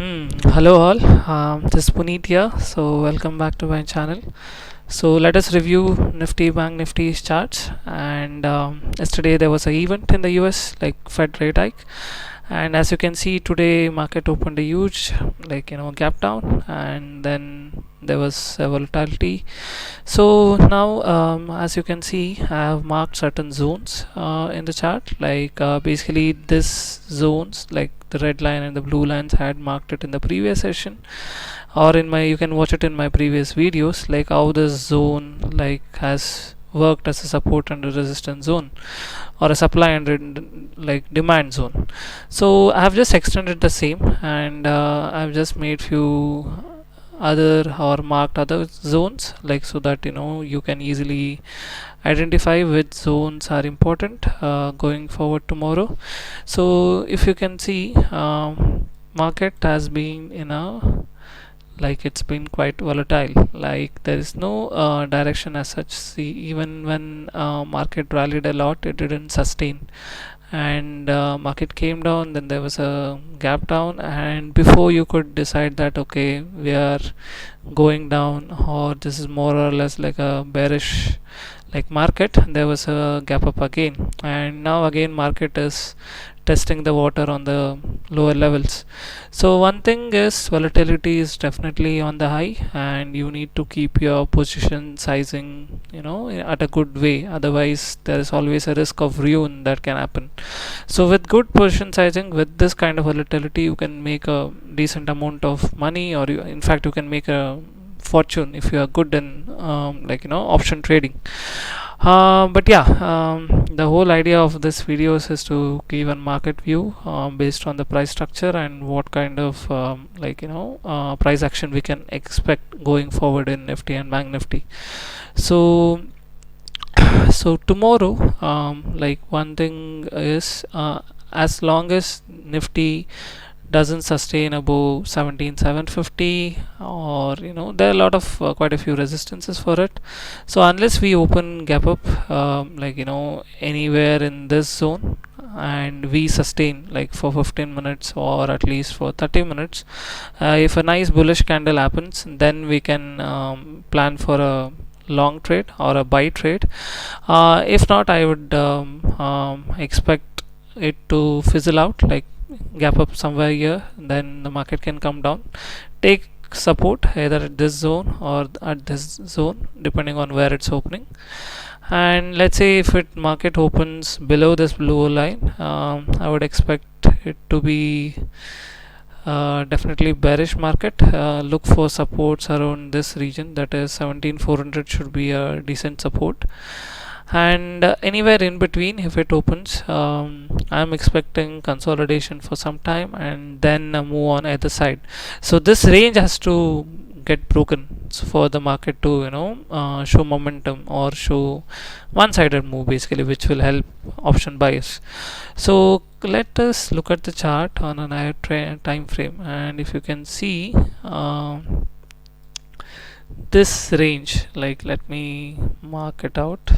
Hello all, this is Puneet here. So welcome back to my channel. So let us review Nifty Bank Nifty's charts. And yesterday there was an event in the US, like Fed rate hike. And as you can see, today market opened a huge, gap down, and then there was a volatility. So now, as you can see, I have marked certain zones in the chart. Basically, this zones, like the red line and the blue lines, had marked it in the previous session, or in my, you can watch it in my previous videos, like how this zone has worked as a support and a resistance zone, or a supply and demand zone. So I have just extended the same, and I've just made few other or marked other zones, like so that you can easily identify which zones are important going forward tomorrow. So if you can see, market has been in a, it's been quite volatile, like there is no direction as such. See, even when market rallied a lot, it didn't sustain, and market came down, then there was a gap down, and before you could decide that okay, we are going down, or this is more or less like a bearish market, there was a gap up again, and now again market is testing the water on the lower levels. So one thing is, volatility is definitely on the high, and you need to keep your position sizing at a good way, otherwise there is always a risk of ruin that can happen. So with good position sizing, with this kind of volatility, you can make a decent amount of money, or in fact you can make a fortune if you are good in option trading. But yeah, the whole idea of this videos is to give a market view based on the price structure and what kind of price action we can expect going forward in Nifty and Bank Nifty. So tomorrow, one thing is, as long as Nifty doesn't sustain above 17,750, or there are a lot of quite a few resistances for it. So unless we open gap up anywhere in this zone, and we sustain like for 15 minutes or at least for 30 minutes, if a nice bullish candle happens, then we can plan for a long trade or a buy trade. If not, I would expect it to fizzle out, like gap up somewhere here, then the market can come down, take support either at this zone or at this zone, depending on where it's opening. And let's say if it market opens below this blue line, I would expect it to be definitely bearish market. Look for supports around this region, that is 17,400 should be a decent support, and anywhere in between, if it opens, I'm expecting consolidation for some time, and then move on either side. So this range has to get broken for the market to show momentum or show one-sided move, basically, which will help option buyers. So let us look at the chart on an higher time frame, and if you can see, this range, let me mark it out,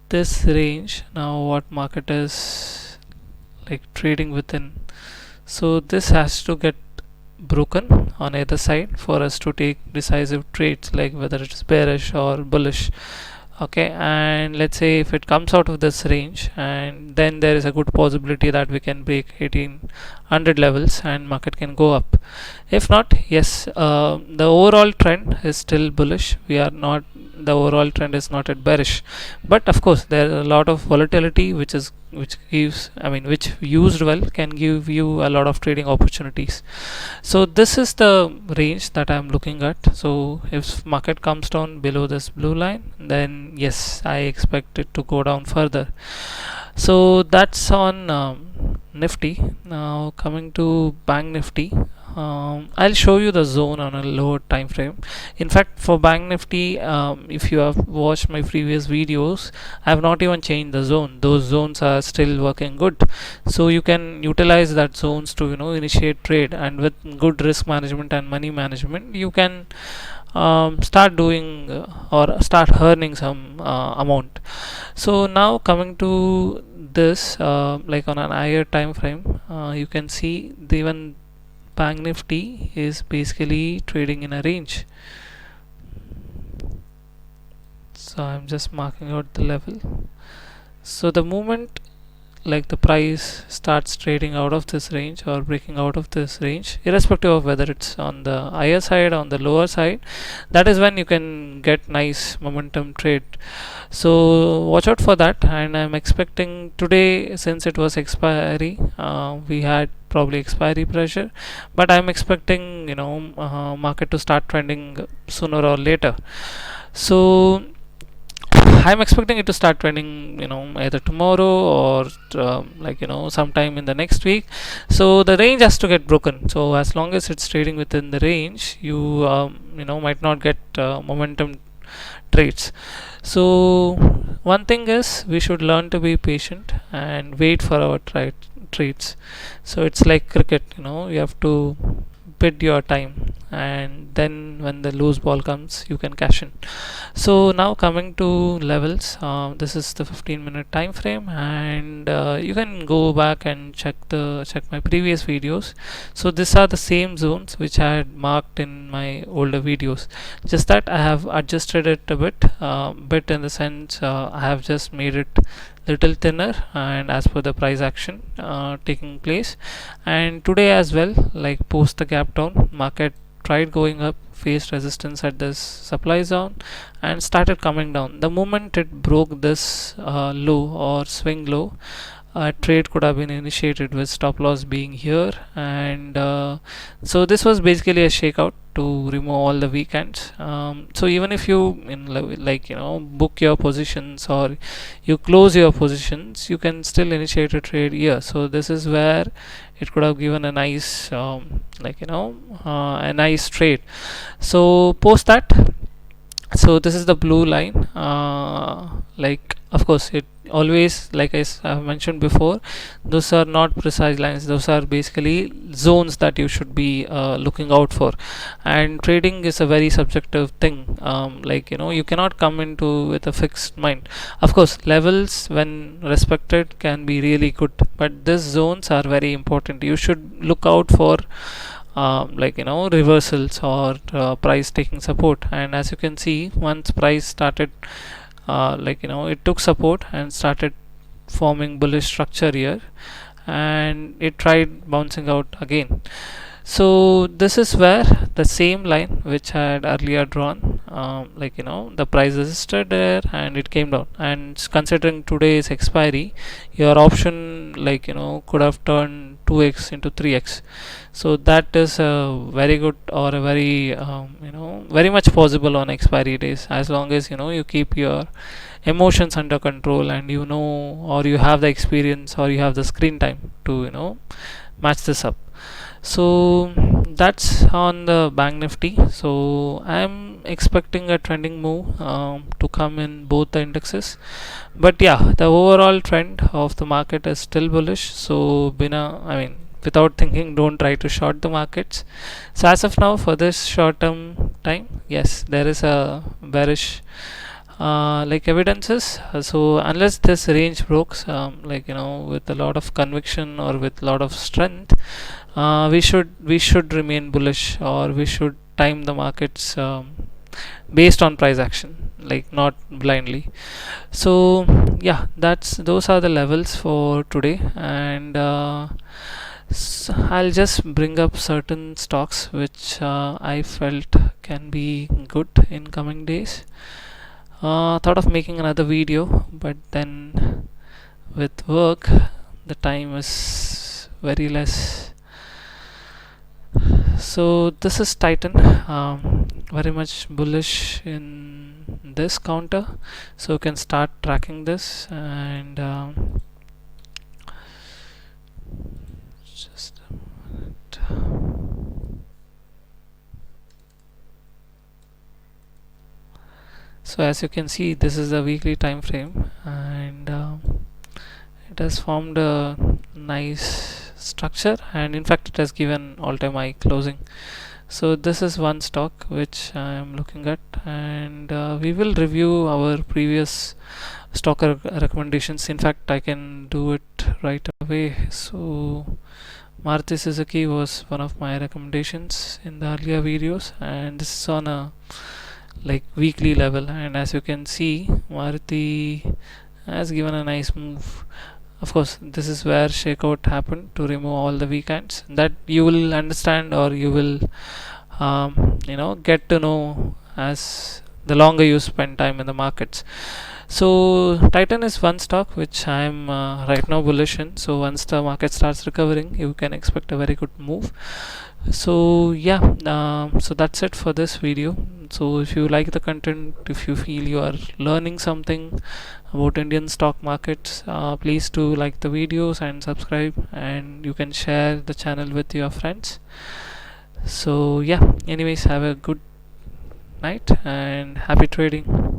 this range, now what market is trading within. So this has to get broken on either side for us to take decisive trades, like whether it's bearish or bullish. Okay, and let's say if it comes out of this range, and then there is a good possibility that we can break 1800 levels and market can go up. If not, yes, the overall trend is still bullish. We are not, the overall trend is not at bearish, but of course there is a lot of volatility which gives, which used well can give you a lot of trading opportunities. So this is the range that I'm looking at. So if market comes down below this blue line, then yes, I expect it to go down further. So that's on Nifty. Now coming to Bank Nifty, I'll show you the zone on a lower time frame. In fact, for Bank Nifty, if you have watched my previous videos, I have not even changed the zone. Those zones are still working good, so you can utilize that zones to initiate trade, and with good risk management and money management, you can start doing or start earning some amount. So now coming to this, like on an higher time frame, you can see even Bank Nifty is basically trading in a range. So I'm just marking out the level. So the moment like the price starts trading out of this range or breaking out of this range, irrespective of whether it's on the higher side or on the lower side, that is when you can get nice momentum trade. So watch out for that. And I'm expecting today, since it was expiry, we had probably expiry pressure, but I'm expecting market to start trending sooner or later. So I'm expecting it to start trending, either tomorrow or sometime in the next week. So the range has to get broken. So as long as it's trading within the range, you might not get momentum trades. So one thing is we should learn to be patient and wait for our trades. So it's like cricket, you have to bid your time, and then when the loose ball comes you can cash in. So now coming to levels, this is the 15-minute time frame, and you can go back and check my previous videos. So these are the same zones which I had marked in my older videos, just that I have adjusted it a bit in the sense I have just made it little thinner and as per the price action taking place. And today as well, like post the gap down, market tried going up, faced resistance at this supply zone and started coming down. The moment it broke this low or swing low, a trade could have been initiated with stop loss being here. And so this was basically a shakeout to remove all the weekends. So even if you book your positions or you close your positions, you can still initiate a trade here. So this is where it could have given a nice a nice trade. So post that, so this is the blue line. Of course it always, like have mentioned before, those are not precise lines, those are basically zones that you should be looking out for. And trading is a very subjective thing. You cannot come into with a fixed mind. Of course levels when respected can be really good, but these zones are very important. You should look out for reversals or price taking support. And as you can see, once price started it took support and started forming bullish structure here, and it tried bouncing out again. So this is where the same line which I had earlier drawn, the price resisted there and it came down. And considering today's expiry, your option could have turned 2x into 3x. So that is a very good, or a very very much possible on expiry days, as long as you keep your emotions under control, and or you have the experience or you have the screen time to match this up. So that's on the Bank Nifty. So I'm expecting a trending move to come in both the indexes, but yeah, the overall trend of the market is still bullish. So without thinking, don't try to short the markets. So as of now, for this short term time, yes, there is a bearish evidences. So unless this range breaks with a lot of conviction or with a lot of strength, we should remain bullish, or we should time the markets based on price action, not blindly. So yeah, those are the levels for today. And I'll just bring up certain stocks which I felt can be good in coming days. Thought of making another video, but then with work the time is very less. So this is Titan, very much bullish in this counter, so you can start tracking this. And just a minute. So as you can see, this is the weekly time frame, and it has formed a nice structure, and in fact it has given all-time high closing. So this is one stock which I am looking at, and we will review our previous stock recommendations. In fact, I can do it right away. So Maruti Suzuki was one of my recommendations in the earlier videos, and this is on a like weekly level, and as you can see, Maruti has given a nice move. Of course, this is where shakeout happened to remove all the weekends. That you will understand, or you will get to know as the longer you spend time in the markets. So Titan is one stock which I'm right now bullish in. So once the market starts recovering, you can expect a very good move. So yeah, so that's it for this video. So if you like the content, if you feel you are learning something about Indian stock markets, please do like the videos and subscribe, and you can share the channel with your friends. So yeah, anyways, have a good night and happy trading.